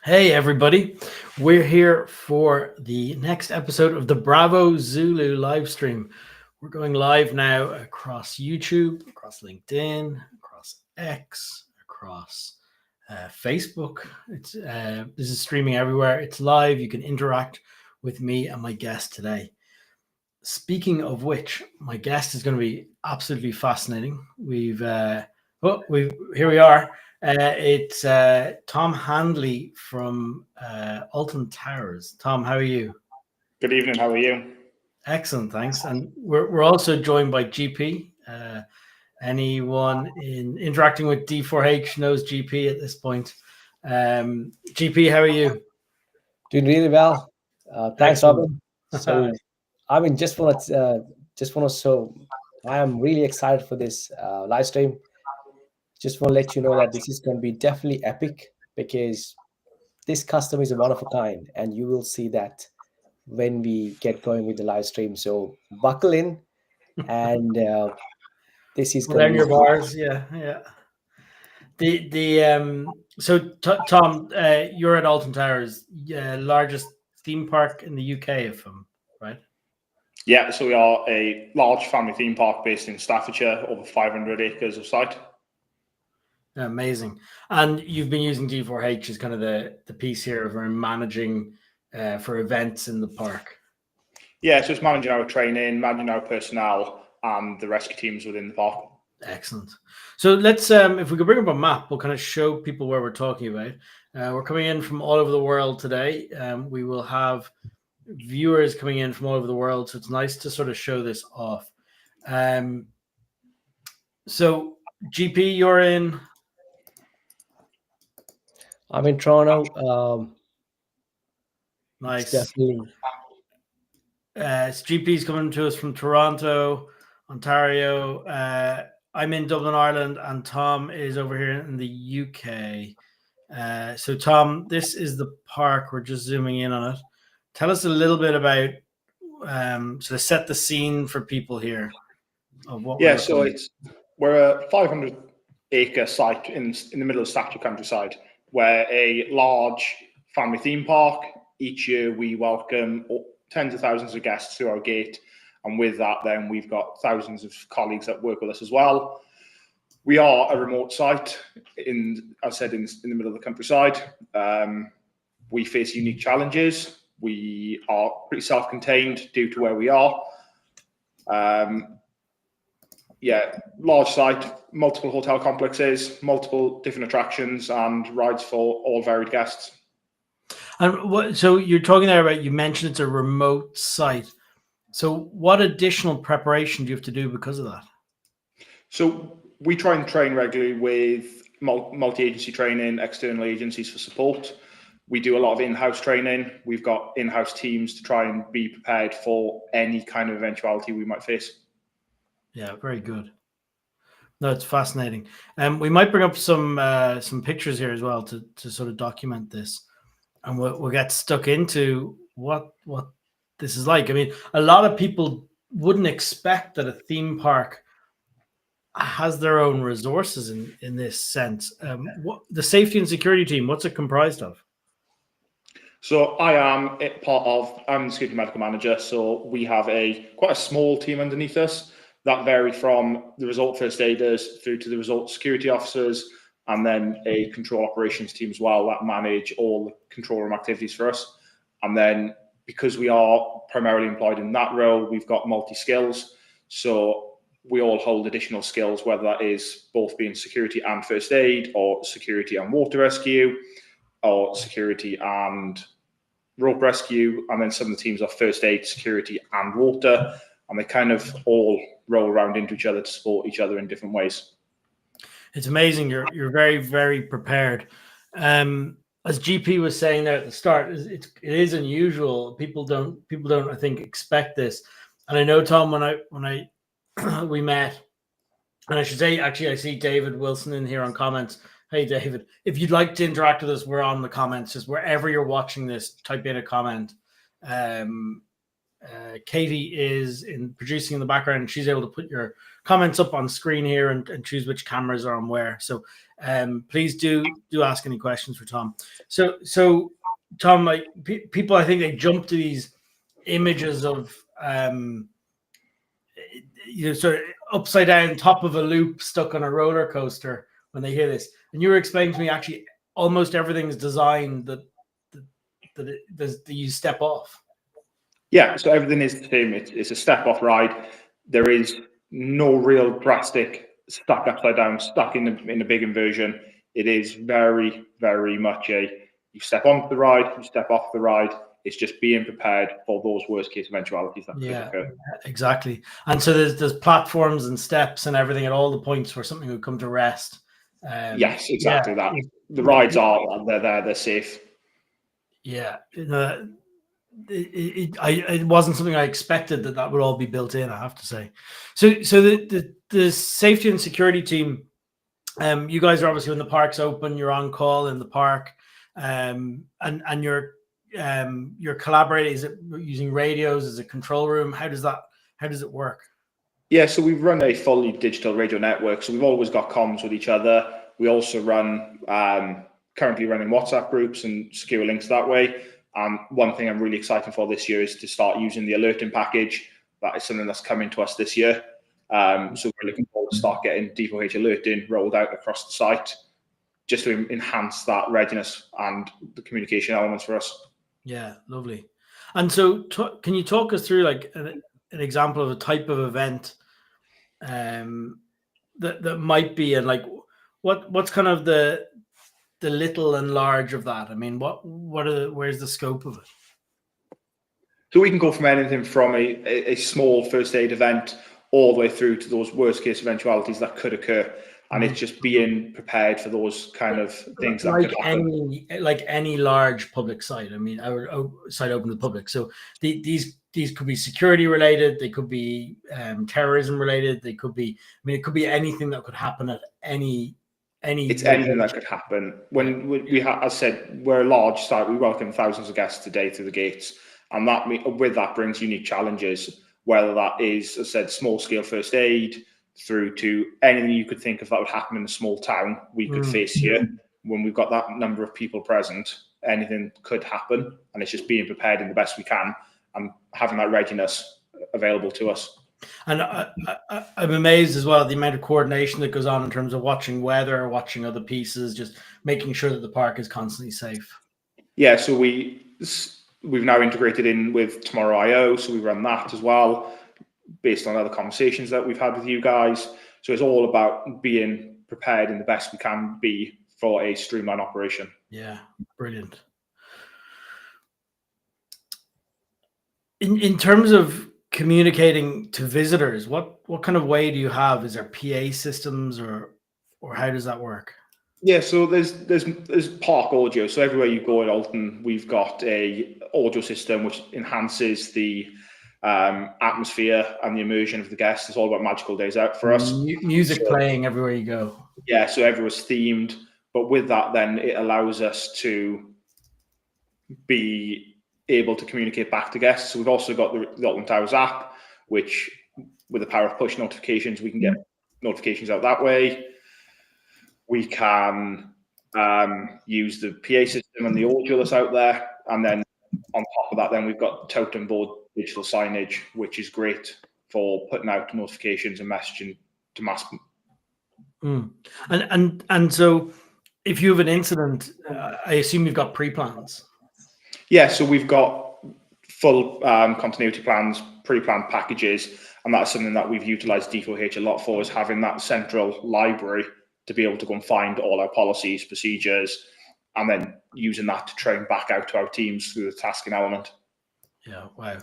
Hey, everybody. We're here for the next episode of the Bravo Zulu live stream. We're going live now across YouTube, across LinkedIn, across X, across Facebook. This is streaming everywhere. It's live. You can interact with me and my guest today. Speaking of which, my guest is going to be absolutely fascinating. Here we are. It's Tom Handley from Alton Towers. Tom, how are you? Good evening. How are you? Excellent, thanks. And we're also joined by GP. Anyone interacting with D4H knows GP at this point. GP, how are you? Doing really well. Thanks, Excellent. Robin. So, so I am really excited for this live stream. Just want to let you know that this is going to be definitely epic because this customer is a one of a kind, and you will see that when we get going with the live stream. So, buckle in, and this is going to Learn be your bars, yeah. Tom, you're at Alton Towers, largest theme park in the UK, if I'm right. Yeah, so we are a large family theme park based in Staffordshire, over 500 acres of site. Amazing. And you've been using D4H as kind of the piece here of managing for events in the park. Yeah, so it's managing our training, managing our personnel, and the rescue teams within the park. Excellent. So let's, if we could bring up a map, we'll kind of show people where we're talking about. We're coming in from all over the world today. We will have viewers coming in from all over the world, so it's nice to sort of show this off. So GP, you're in. I'm in Toronto. Nice. Definitely. GP's coming to us from Toronto, Ontario. I'm in Dublin, Ireland, and Tom is over here in the UK. So Tom, this is the park. We're just zooming in on it. Tell us a little bit about, so to set the scene for people here of what. Yeah, so we're a 500-acre site in the middle of Staffordshire countryside. We're a large family theme park. Each year we welcome tens of thousands of guests through our gate, and with that, then we've got thousands of colleagues that work with us as well. We are a remote site in the middle of the countryside. We face unique challenges. We are pretty self-contained due to where we are. Large site, multiple hotel complexes, multiple different attractions, and rides for all varied guests. And so you're talking there about, you mentioned it's a remote site. So what additional preparation do you have to do because of that? So we try and train regularly with multi-agency training, external agencies for support. We do a lot of in-house training. We've got in-house teams to try and be prepared for any kind of eventuality we might face. Yeah, very good. No, it's fascinating. We might bring up some pictures here as well to sort of document this, and we'll get stuck into what this is like. I mean, a lot of people wouldn't expect that a theme park has their own resources in this sense. What the safety and security team, what's it comprised of? So I'm the security medical manager. So we have quite a small team underneath us that vary from the result first aiders through to the result security officers, and then a control operations team as well that manage all the control room activities for us. And then because we are primarily employed in that role, we've got multi-skills. So we all hold additional skills, whether that is both being security and first aid, or security and water rescue, or security and rope rescue. And then some of the teams are first aid, security and water. And they kind of all roll around into each other to support each other in different ways. It's amazing. You're very, very prepared. As GP was saying there at the start, it is unusual. People don't I think expect this. And I know, Tom, when we met, and I should say, actually, I see David Wilson in here on comments. Hey, David, if you'd like to interact with us, we're on the comments. Just wherever you're watching this, type in a comment. Katie is in producing in the background, and she's able to put your comments up on screen here and choose which cameras are on where. So please do ask any questions for Tom. So Tom, like people, I think they jump to these images of sort of upside down top of a loop stuck on a roller coaster when they hear this. And you were explaining to me actually almost everything is designed that you step off. Yeah, so everything is the same. It's a step off ride. There is no real drastic stuck upside down, stuck in a big inversion. It is very, very much you step onto the ride, you step off the ride. It's just being prepared for those worst case eventualities that could occur. Exactly. And so there's platforms and steps and everything at all the points where something would come to rest. Yes, exactly that. The rides they're there, they're safe. Yeah. It wasn't something I expected that would all be built in, I have to say. So the safety and security team, you guys are obviously when the park's open, you're on call in the park, and you're collaborating. Is it using radios? Is it control room? How does it work? Yeah, so we've run a fully digital radio network, so we've always got comms with each other. We also run currently running WhatsApp groups and secure links that way. One thing I'm really excited for this year is to start using the alerting package. That is something that's coming to us this year. So we're looking forward to start getting D4H alerting rolled out across the site, just to enhance that readiness and the communication elements for us. Yeah, lovely. And so can you talk us through like an example of a type of event that might be, and like what's kind of the little and large of that? I mean, where's the scope of it? So we can go from anything from a small first aid event all the way through to those worst case eventualities that could occur. And it's just being prepared for those kind of things that could happen. Like any large public site. I mean, our site open to the public. So these could be security related. They could be terrorism related. They could be. I mean, it could be anything that could happen at any. It's anything that could happen. When we as I said, we're a large site. We welcome thousands of guests a day through the gates, and with that brings unique challenges. Whether that is, as I said, small scale first aid, through to anything you could think of that would happen in a small town, we could face here. When we've got that number of people present, anything could happen, and it's just being prepared in the best we can and having that readiness available to us. And I'm amazed as well at the amount of coordination that goes on in terms of watching weather, watching other pieces, just making sure that the park is constantly safe. Yeah, so we've now integrated in with Tomorrow.io, so we run that as well, based on other conversations that we've had with you guys. So it's all about being prepared in the best we can be for a streamlined operation. Yeah, brilliant. In terms of communicating to visitors, what kind of way do you have? Is there PA systems or how does that work? Yeah, so there's park audio. So everywhere you go at Alton, we've got a audio system which enhances the atmosphere and the immersion of the guests. It's all about magical days out for us. Music playing everywhere you go. Yeah, so everyone's themed, but with that, then it allows us to be able to communicate back to guests. So we've also got the Alton Towers app, which with the power of push notifications, we can get notifications out that way. We can use the PA system and the audio that's out there. And then on top of that, then we've got totem board digital signage, which is great for putting out notifications and messaging to mass. And so if you have an incident, I assume you've got pre-plans. Yeah, so we've got full continuity plans, pre-planned packages, and that's something that we've utilized D4H a lot for, is having that central library to be able to go and find all our policies, procedures, and then using that to train back out to our teams through the tasking element. Yeah, wow.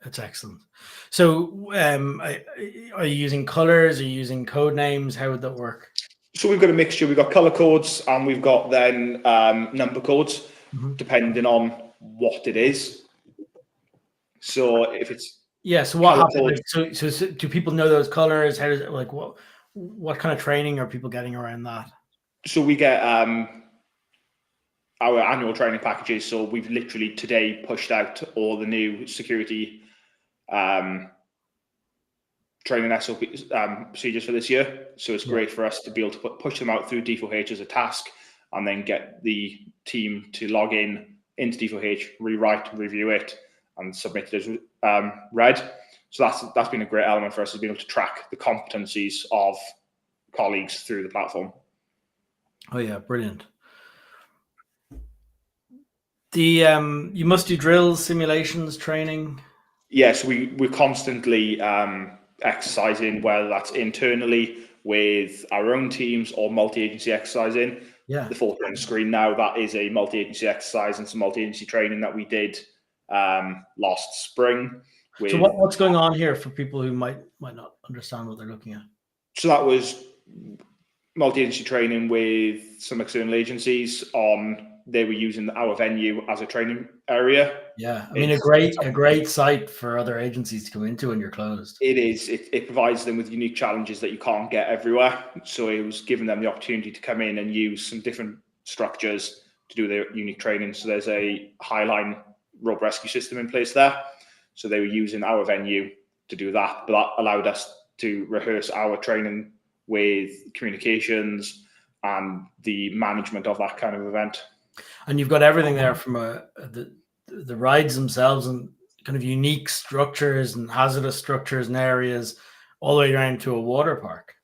That's excellent. So are you using colors? Are you using code names? How would that work? So we've got a mixture. We've got color codes and we've got then number codes, depending on what it is. So if it's so what happens? So do people know those colors? How does it, like, what kind of training are people getting around that? So we get our annual training packages. So we've literally today pushed out all the new security training SOP procedures for this year. So it's great for us to be able to push them out through D4H as a task, and then get the team to log into D4H, rewrite, review it, and submit it as read. So that's been a great element for us, is being able to track the competencies of colleagues through the platform. Oh yeah, brilliant. You must do drills, simulations, training. Yes, we're constantly exercising, whether that's internally with our own teams or multi-agency exercising. Yeah. The photo on the screen now, that is a multi-agency exercise and some multi-agency training that we did last spring. So what's going on here for people who might not understand what they're looking at? So that was multi-agency training with some external agencies they were using our venue as a training area. Yeah, I mean, a great site for other agencies to come into when you're closed. It is. It provides them with unique challenges that you can't get everywhere. So it was giving them the opportunity to come in and use some different structures to do their unique training. So there's a highline rope rescue system in place there. So they were using our venue to do that, but that allowed us to rehearse our training with communications and the management of that kind of event. And you've got everything there from the rides themselves and kind of unique structures and hazardous structures and areas all the way around to a water park.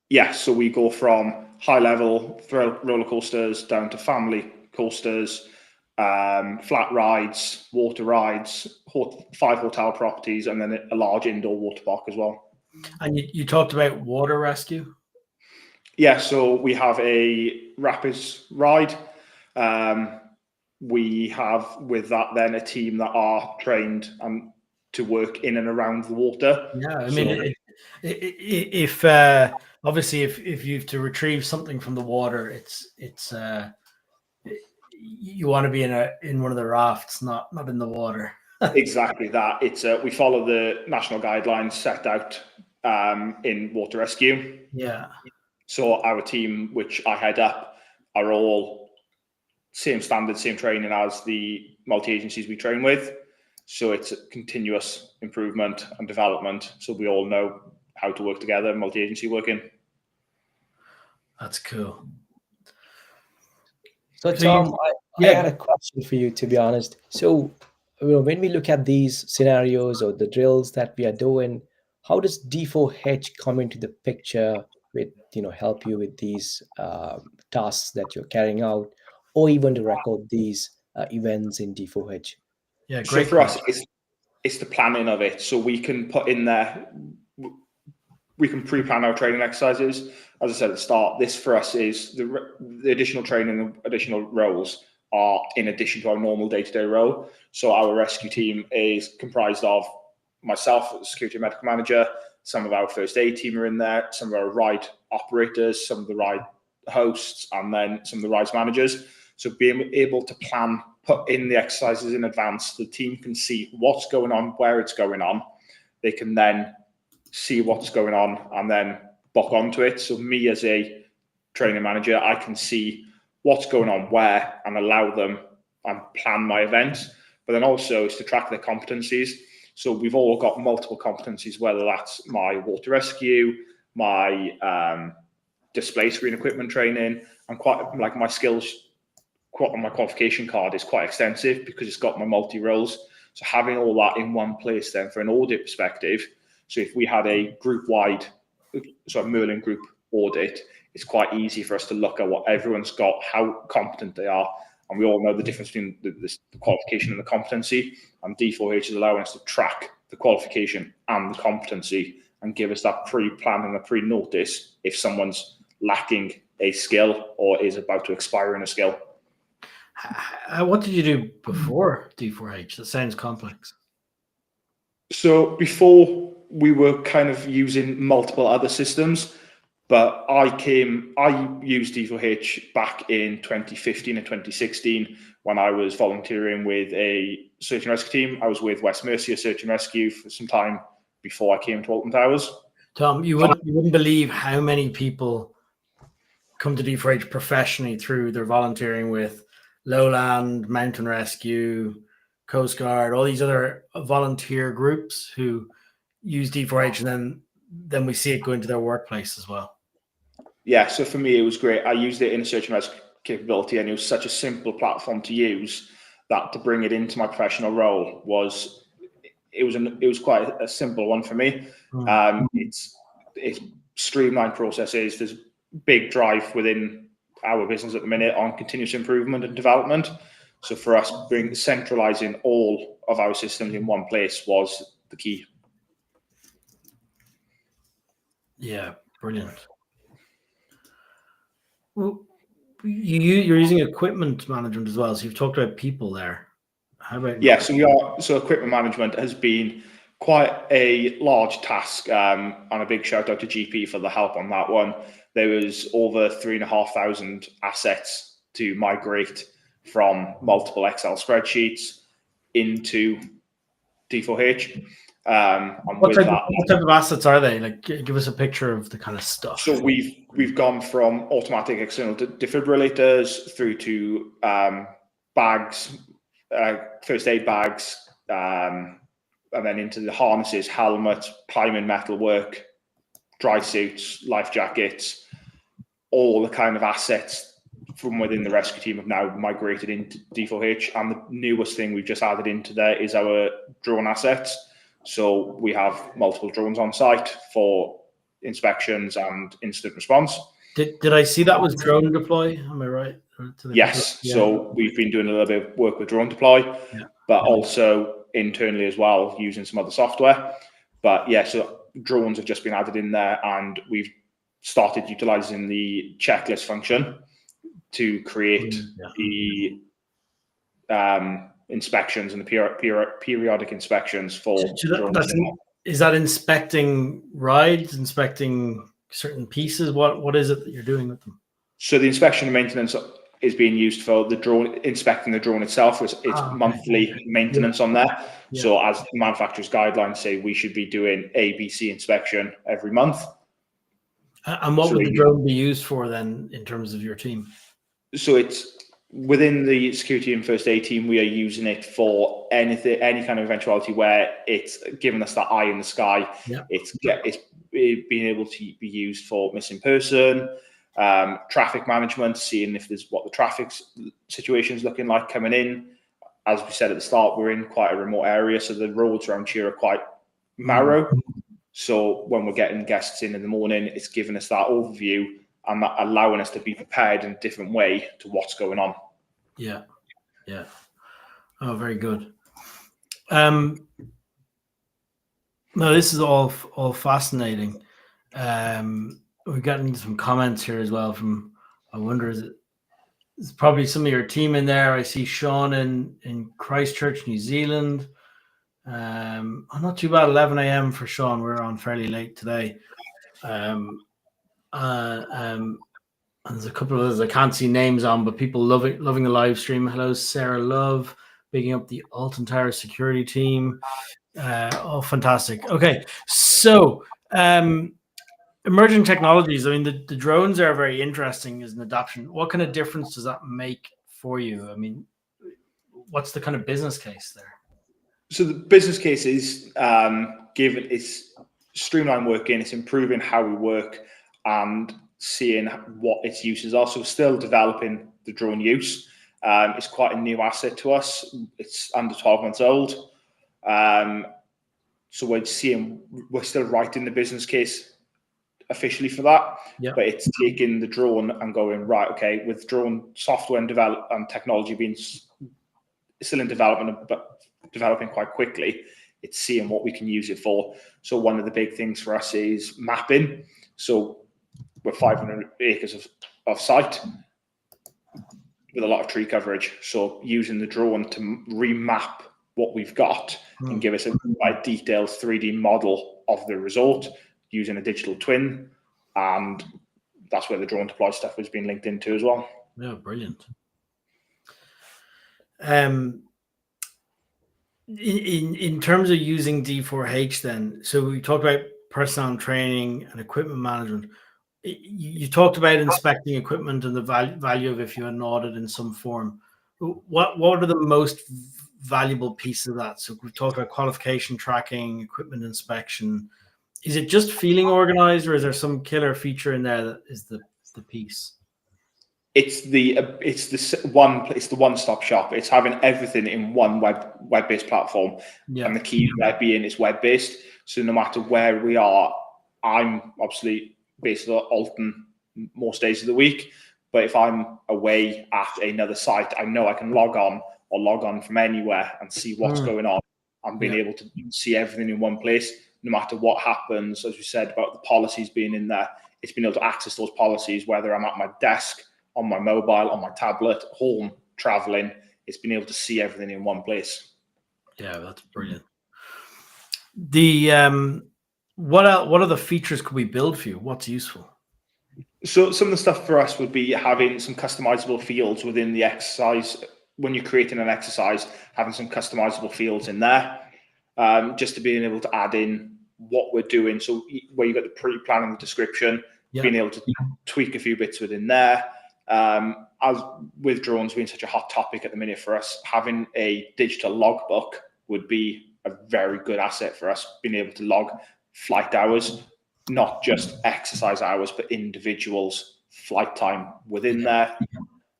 Yeah, so we go from high level roller coasters down to family coasters, flat rides, water rides, 5 hotel properties, and then a large indoor water park as well. And you talked about water rescue? Yeah, so we have a rapids ride. We have with that then a team that are trained to work in and around the water. Yeah, I mean, if obviously if you have to retrieve something from the water, it's you want to be in one of the rafts, not in the water. Exactly that. It's we follow the national guidelines set out in water rescue. Yeah. So our team, which I head up, are all same standard, same training as the multi-agencies we train with. So it's a continuous improvement and development. So we all know how to work together, multi-agency working. That's cool. So Tom, I had a question for you, to be honest. So when we look at these scenarios or the drills that we are doing, how does D4H come into the picture with, help you with these tasks that you're carrying out, or even to record these events in D4H? Yeah, great. So for us, it's the planning of it. So we can put in there, we can pre-plan our training exercises. As I said at the start, this for us is the additional training and additional roles are in addition to our normal day-to-day role. So our rescue team is comprised of myself, the security medical manager, some of our first aid team are in there, some of our ride operators, some of the ride hosts, and then some of the rides managers. So being able to plan, put in the exercises in advance, the team can see what's going on, where it's going on. They can then see what's going on and then book onto it. So me as a training manager, I can see what's going on where and allow them and plan my events. But then also is to track their competencies. So we've all got multiple competencies, whether that's my water rescue, my display screen equipment training, and quite like my skills, my qualification card is quite extensive because it's got my multi-roles. So having all that in one place then for an audit perspective, so if we had a group-wide, so a Merlin group audit, it's quite easy for us to look at what everyone's got, how competent they are, and we all know the difference between the qualification and the competency, and D4H is allowing us to track the qualification and the competency and give us that pre-plan and a pre-notice if someone's lacking a skill or is about to expire in a skill. What did you do before D4H? That sounds complex. So before we were kind of using multiple other systems, but I used D4H back in 2015 and 2016 when I was volunteering with a search and rescue team. I was with West Mercia Search and Rescue for some time before I came to Alton Towers. Tom, you wouldn't believe how many people come to D4H professionally through their volunteering with Lowland, Mountain Rescue, Coast Guard, all these other volunteer groups who use D4H, and then then we see it go into their workplace as well. Yeah, so for me, it was great. I used it in a search and rescue capability, and it was such a simple platform to use that to bring it into my professional role was quite a simple one for me. It's streamlined processes. There's big drive within our business at the minute on continuous improvement and development. So for us, centralizing all of our systems in one place was the key. Yeah, brilliant. Well, you're using equipment management as well, so you've talked about people there. How about so equipment management has been quite a large task, and a big shout out to GP for the help on that one. There was over 3,500 assets to migrate from multiple Excel spreadsheets into D4H. what type of assets are they? Like, give us a picture of the kind of stuff. So we've gone from automatic external defibrillators through to bags, first aid bags, and then into the harnesses, helmets, priming metalwork, dry suits, life jackets. All the kind of assets from within the rescue team have now migrated into D4H. And the newest thing we've just added into there is our drone assets. So we have multiple drones on site for inspections and incident response. Did I see that was drone deploy? Am I right? Yes. Yeah. So we've been doing a little bit of work with drone deploy, but also internally as well, using some other software. But yeah, so drones have just been added in there, and we've started utilizing the checklist function to create the inspections and the periodic inspections for drones. Is that inspecting rides, inspecting certain pieces? What is it that you're doing with them? So the inspection and maintenance is being used for the drone, inspecting the drone itself. It's monthly maintenance on there. Yeah. So as the manufacturer's guidelines say, we should be doing ABC inspection every month. And what would the drone be used for then in terms of your team? So it's within the security and first aid team, we are using it for any kind of eventuality where it's giving us that eye in the sky. Yeah. It's being able to be used for missing person, traffic management, seeing if there's what the traffic situation is looking like coming in. As we said at the start, we're in quite a remote area, so the roads around here are quite narrow. So when we're getting guests in the morning, it's giving us that overview and that allowing us to be prepared in a different way to what's going on. Yeah. Oh, very good. No, this is all fascinating. We've gotten some comments here as well from, I wonder, it's probably some of your team in there. I see Sean in Christchurch, New Zealand. Not too bad, 11 a.m. for Sean. We're on fairly late today. And there's a couple of others I can't see names on, but people loving the live stream. Hello, Sarah Love, bigging up the Alton Towers security team. Fantastic. Okay, so emerging technologies. I mean, the drones are very interesting as an adoption. What kind of difference does that make for you? I mean, what's the kind of business case there? So the business case is given it's streamlined working, it's improving how we work and seeing what its uses are. So still developing the drone use. It's quite a new asset to us. It's under 12 months old. So we're still writing the business case officially for that. Yep. But it's taking the drone and going, right, okay, with drone software and technology being still in development, but developing quite quickly, it's seeing what we can use it for. So one of the big things for us is mapping. So we're 500 acres of site with a lot of tree coverage. So using the drone to remap what we've got and give us a quite detailed 3D model of the resort using a digital twin. And that's where the drone deploy stuff has been linked into as well. Yeah, brilliant. In terms of using D4H then, so we talked about personnel training and equipment management. You talked about inspecting equipment and the value of if you had an audit in some form. What are the most valuable pieces of that? So we've talked about qualification tracking, equipment inspection. Is it just feeling organized, or is there some killer feature in there that is the piece? It's the one-stop shop. It's having everything in one web-based platform, and the key there being it's web-based. So no matter where we are, I'm obviously based at Alton most days of the week, but if I'm away at another site, I know I can log on from anywhere and see what's going on, and being able to see everything in one place, no matter what happens. As we said about the policies being in there, it's being able to access those policies, whether I'm at my desk, on my mobile, on my tablet, home, traveling. It's been able to see everything in one place. Yeah, that's brilliant. The what other features could we build for you? What's useful? So some of the stuff for us would be having some customizable fields within the exercise. When you're creating an exercise, having some customizable fields in there, just to being able to add in what we're doing. So where you got the pre-planning, the description, being able to tweak a few bits within there. As with drones being such a hot topic at the minute for us, having a digital logbook would be a very good asset for us, being able to log flight hours, not just exercise hours, but individuals' flight time within there.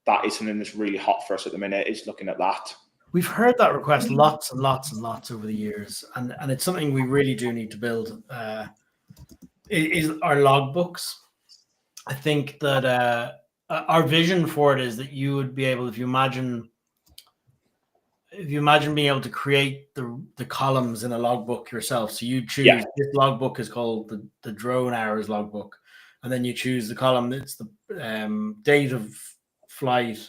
That is something that's really hot for us at the minute, is looking at that. We've heard that request lots and lots and lots over the years, and it's something we really do need to build. Is our logbooks. I think that our vision for it is that you would be able, if you imagine being able to create the columns in a logbook yourself. So you choose this logbook is called the drone hours logbook, and then you choose the column. It's the date of flight,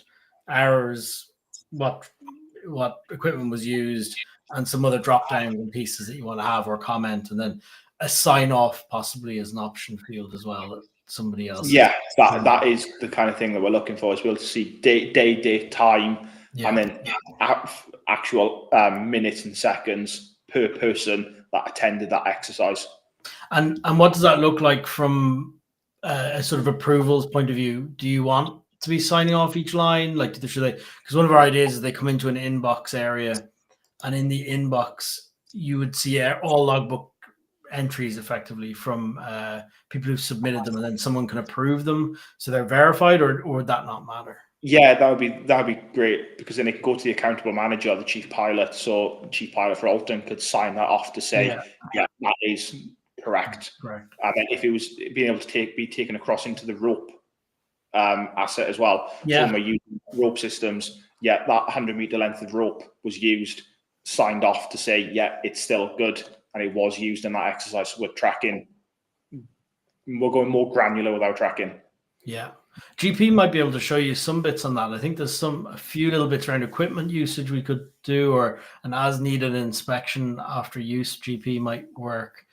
hours, what equipment was used, and some other drop downs and pieces that you want to have or comment, and then a sign off possibly as an option field as well. Somebody else. Yeah, that is the kind of thing that we're looking for, is we'll see date, time, and then actual minutes and seconds per person that attended that exercise. And what does that look like from a sort of approvals point of view? Do you want to be signing off each line? Like, should they? Because one of our ideas is they come into an inbox area, and in the inbox you would see all logbook entries effectively from people who submitted them, and then someone can approve them, so they're verified, or would that not matter? Yeah, that would be great, because then it could go to the accountable manager or the chief pilot. So the chief pilot for Alton could sign that off to say, yeah that is correct. And then if it was being able to be taken across into the rope asset as well. So when we're using rope systems, that 100-meter length of rope was used, signed off to say, yeah, it's still good, and it was used in that exercise. So we're tracking. We're going more granular with our tracking. Yeah. GP might be able to show you some bits on that. I think there's a few little bits around equipment usage we could do, or an as needed inspection after use. GP might work.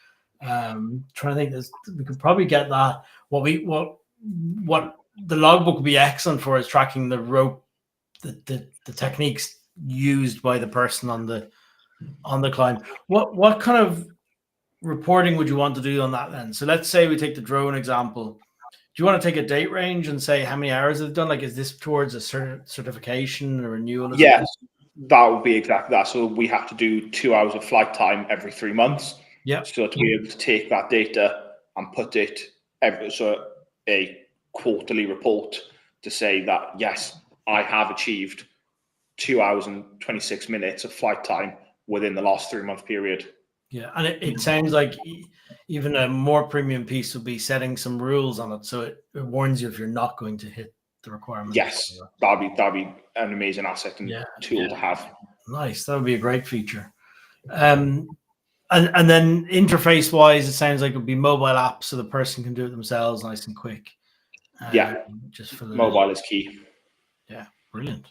Trying to think, we could probably get that. What the logbook would be excellent for is tracking the rope, the techniques used by the person on the climb. What kind of reporting would you want to do on that then? So let's say we take the drone example. Do you want to take a date range and say how many hours they've done? Like, is this towards a certification or renewal? Yes, that would be exactly that. So we have to do 2 hours of flight time every 3 months. Yeah. So to be able to take that data and put it a quarterly report to say that, yes, I have achieved 2 hours and 26 minutes of flight time within the last 3 month period. Yeah, and it sounds like even a more premium piece would be setting some rules on it, so it warns you if you're not going to hit the requirements. Yes, that'd be an amazing asset and tool to have. Nice, that would be a great feature. And then interface wise, it sounds like it would be mobile apps, so the person can do it themselves, nice and quick. Just for the mobile is key. Yeah, brilliant.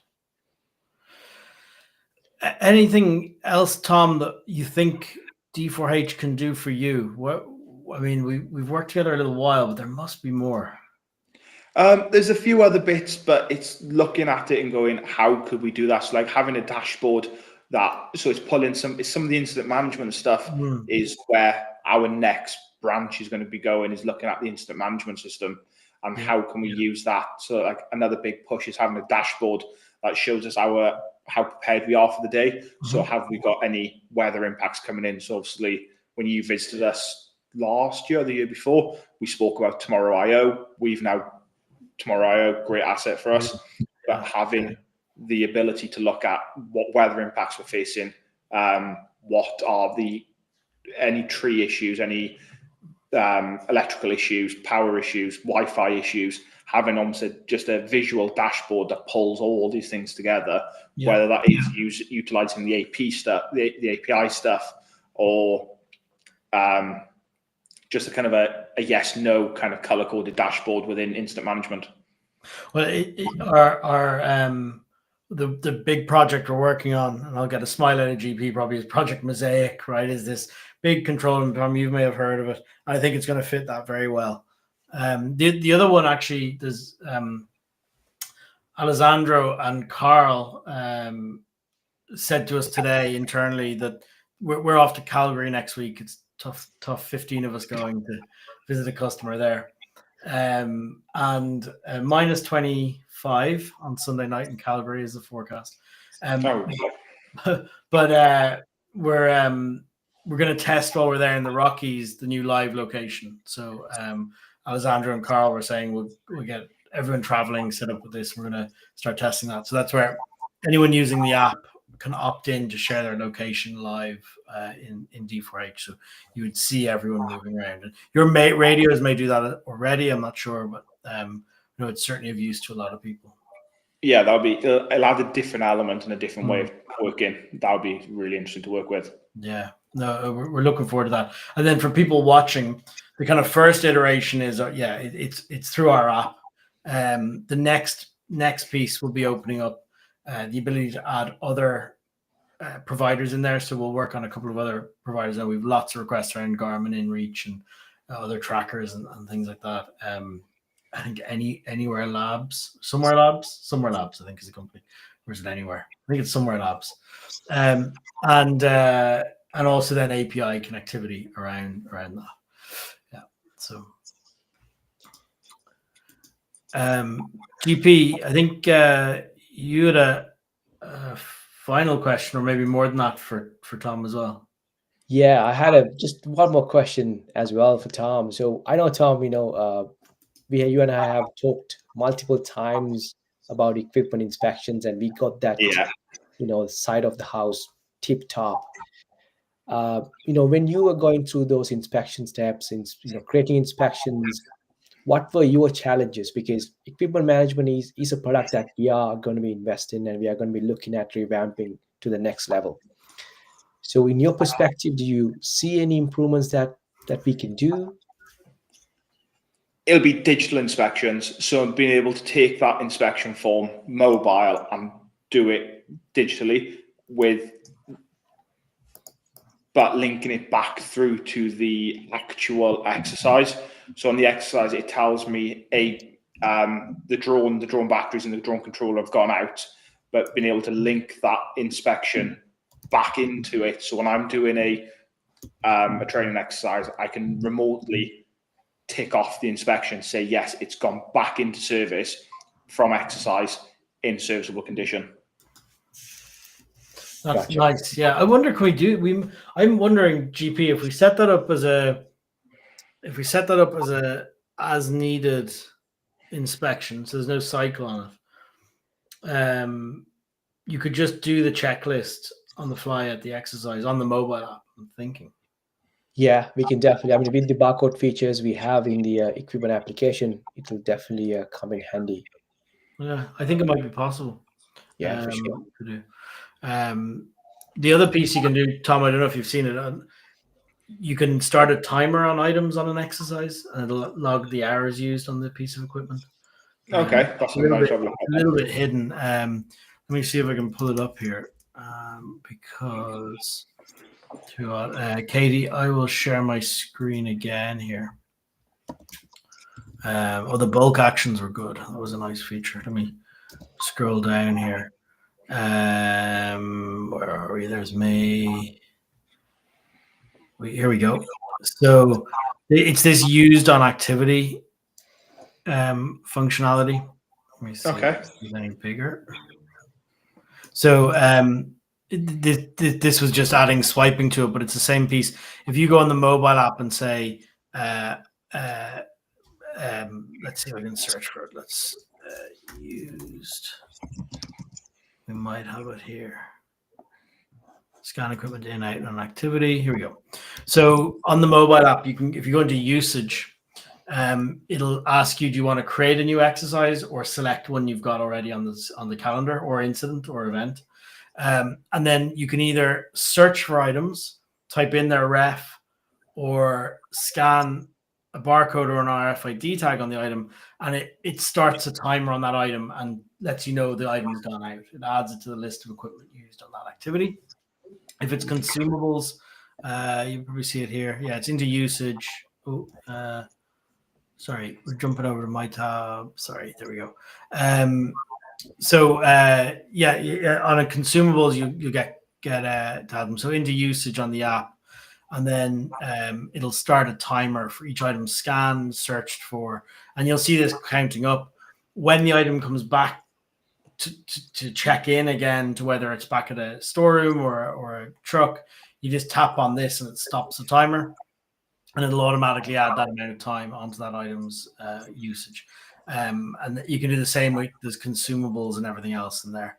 Anything else, Tom, that you think D4H can do for you? I mean, we've worked together a little while, but there must be more. There's a few other bits, but it's looking at it and going, how could we do that? So like having a dashboard so it's pulling some of the incident management stuff is where our next branch is going to be going, is looking at the incident management system and how can we use that. So like another big push is having a dashboard that shows us how prepared we are for the day. So have we got any weather impacts coming in? So obviously when you visited us last year or the year before, we spoke about Tomorrow.io. We've now Tomorrow.io, great asset for us, but having the ability to look at what weather impacts we're facing, what are any tree issues, any electrical issues, power issues, Wi-Fi issues, having almost just a visual dashboard that pulls all these things together, whether that is utilizing the AP stuff, the API stuff, or just a kind of a yes/no kind of color-coded dashboard within incident management. Well, the big project we're working on, and I'll get a smile out of GP probably, is Project Mosaic, right? Is this big control, and Tom, you may have heard of it. I think it's going to fit that very well. The other one, actually, there's Alessandro and Carl said to us today internally that we're off to Calgary next week. It's tough 15 of us going to visit a customer there. And minus 25 on Sunday night in Calgary is the forecast. But we're going to test while we're there in the Rockies the new live location. So Alessandro and Carl were saying we'll get everyone traveling set up with this. We're going to start testing that. So that's where anyone using the app can opt in to share their location live in D4H. So you would see everyone moving around. And your radios may do that already. I'm not sure, but it's certainly of use to a lot of people. Yeah, it'll add a different element and a different way of working. That would be really interesting to work with. Yeah, no, we're looking forward to that. And then for people watching, the kind of first iteration is, it's through our app. The next piece will be opening up the ability to add other providers in there. So we'll work on a couple of other providers. And we've lots of requests around Garmin, InReach, and other trackers and things like that. I think Anywhere Labs, Somewhere Labs, I think is a company. Or is it Anywhere? I think it's Somewhere Labs. And also then API connectivity around that. Yeah. So GP, I think you had a final question, or maybe more than that, for Tom as well. Yeah, I had just one more question as well for Tom. So I know, Tom, you and I have talked multiple times about equipment inspections, and we got that, side of the house tip top. When you were going through those inspection steps, creating inspections, what were your challenges? Because equipment management is a product that we are going to be investing, and we are going to be looking at revamping to the next level. So in your perspective, do you see any improvements that we can do? It'll be digital inspections. So being able to take that inspection form mobile and do it digitally but linking it back through to the actual exercise. So on the exercise, it tells me the drone batteries and the drone controller have gone out, but being able to link that inspection back into it. So when I'm doing a training exercise, I can remotely tick off the inspection, say, yes, it's gone back into service from exercise in serviceable condition. That's gotcha. Nice. Yeah. I wonder, I'm wondering, GP, if we set that up as as needed inspection, so there's no cycle on it. You could just do the checklist on the fly at the exercise on the mobile app, I'm thinking. Yeah, we can definitely. With the barcode features we have in the equipment application, it will definitely come in handy. Yeah, I think it might be possible. Yeah, for sure. To do. The other piece you can do, Tom, I don't know if you've seen it. You can start a timer on items on an exercise, and it'll log the hours used on the piece of equipment. Okay, that's a little bit hidden. Let me see if I can pull it up here, because Katie, I will share my screen again here. The bulk actions were good. That was a nice feature. Let me scroll down here. Where are we? There's me. Here we go. So it's this used on activity functionality. Let me see if it's any bigger. So This was just adding swiping to it, but it's the same piece. If you go on the mobile app and say, let's see if I can search for it. Let's used. We might have it here. Scan equipment in, out, and activity. Here we go. So on the mobile app, you can, if you go into usage, it'll ask you, do you want to create a new exercise or select one you've got already on the calendar or incident or event. And then you can either search for items, type in their ref, or scan a barcode or an RFID tag on the item, and it starts a timer on that item and lets you know the item's gone out. It adds it to the list of equipment used on that activity. If it's consumables, you probably see it here. Yeah, it's into usage. Oh, sorry, we're jumping over to my tab. Sorry, there we go. So yeah, on a consumables, you get to add them. So into usage on the app, and then it'll start a timer for each item scanned, searched for, and you'll see this counting up. When the item comes back to check in again to whether it's back at a storeroom or a truck, you just tap on this and it stops the timer, and it'll automatically add that amount of time onto that item's usage. And you can do the same with there's consumables and everything else in there,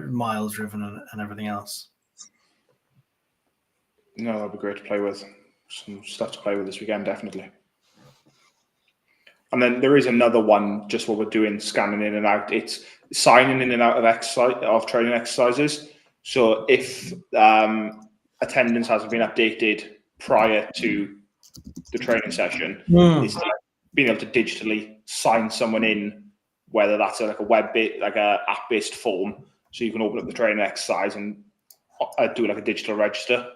miles driven and everything else. No, that'd be great to play with. Some stuff to play with this weekend, definitely. And then there is another one, just what we're doing, scanning in and out. It's signing in and out of training exercises. So if attendance hasn't been updated prior to the training session, it's being able to digitally sign someone in, whether that's like a app-based form, so you can open up the training exercise and do like a digital register.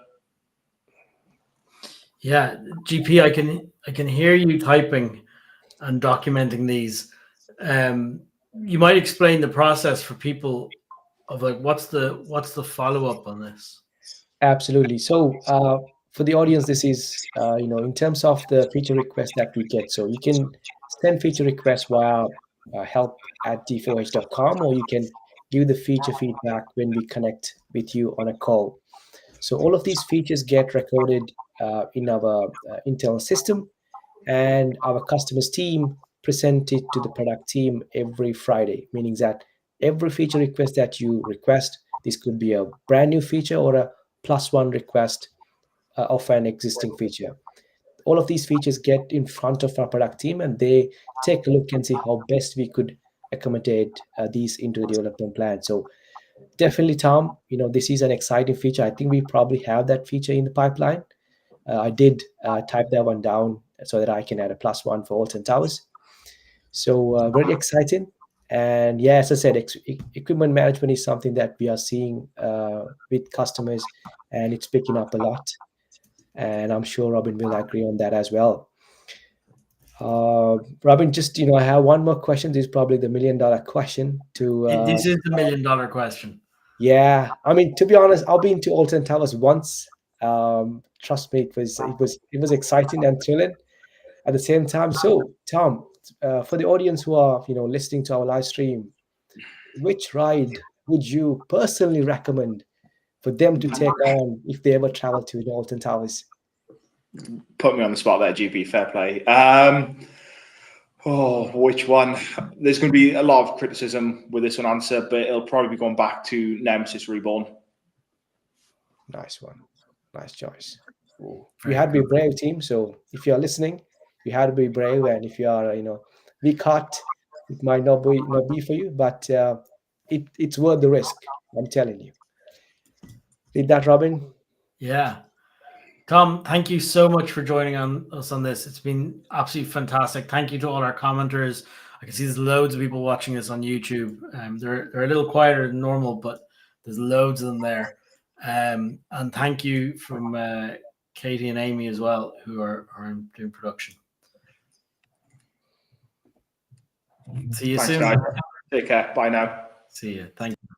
Yeah, GP, I can hear you typing and documenting these. You might explain the process for people of like what's the follow-up on this? Absolutely. So for the audience, this is in terms of the feature requests that we get. So you can send feature requests via help@d4h.com, or you can give the feature feedback when we connect with you on a call. So all of these features get recorded in our internal system, and our customers team present it to the product team every Friday, meaning that every feature request that you request, this could be a brand new feature or a +1 request of an existing feature. All of these features get in front of our product team, and they take a look and see how best we could accommodate these into the development plan. So definitely, Tom, this is an exciting feature. I think we probably have that feature in the pipeline. I did type that one down so that I can add a +1 for Alton Towers. So very exciting. And yeah, as I said, equipment management is something that we are seeing with customers, and it's picking up a lot. And I'm sure Robin will agree on that as well. Robin, just I have one more question. This is probably the $1 million question. This is the $1 million question. Yeah, I mean, to be honest, I've been to Alton Towers once. Trust me, it was exciting and thrilling at the same time. So, Tom, for the audience who are listening to our live stream, which ride would you personally recommend for them to take on if they ever travel to the Alton Towers? Put me on the spot there, GP. Fair play. Which one? There's going to be a lot of criticism with this one answer, but it'll probably be going back to Nemesis Reborn. Nice one. Nice choice. You had to be brave, team. So if you're listening, you had to be brave. And if you are, weak heart, it might not be for you, but it's worth the risk. I'm telling you. Did that, Robin? Yeah. Tom, thank you so much for joining us on this. It's been absolutely fantastic. Thank you to all our commenters. I can see there's loads of people watching this on YouTube. They're a little quieter than normal, but there's loads of them there. And thank you from Katie and Amy as well, who are doing production. See you soon. Guys. Take care. Bye now. See you. Thank you.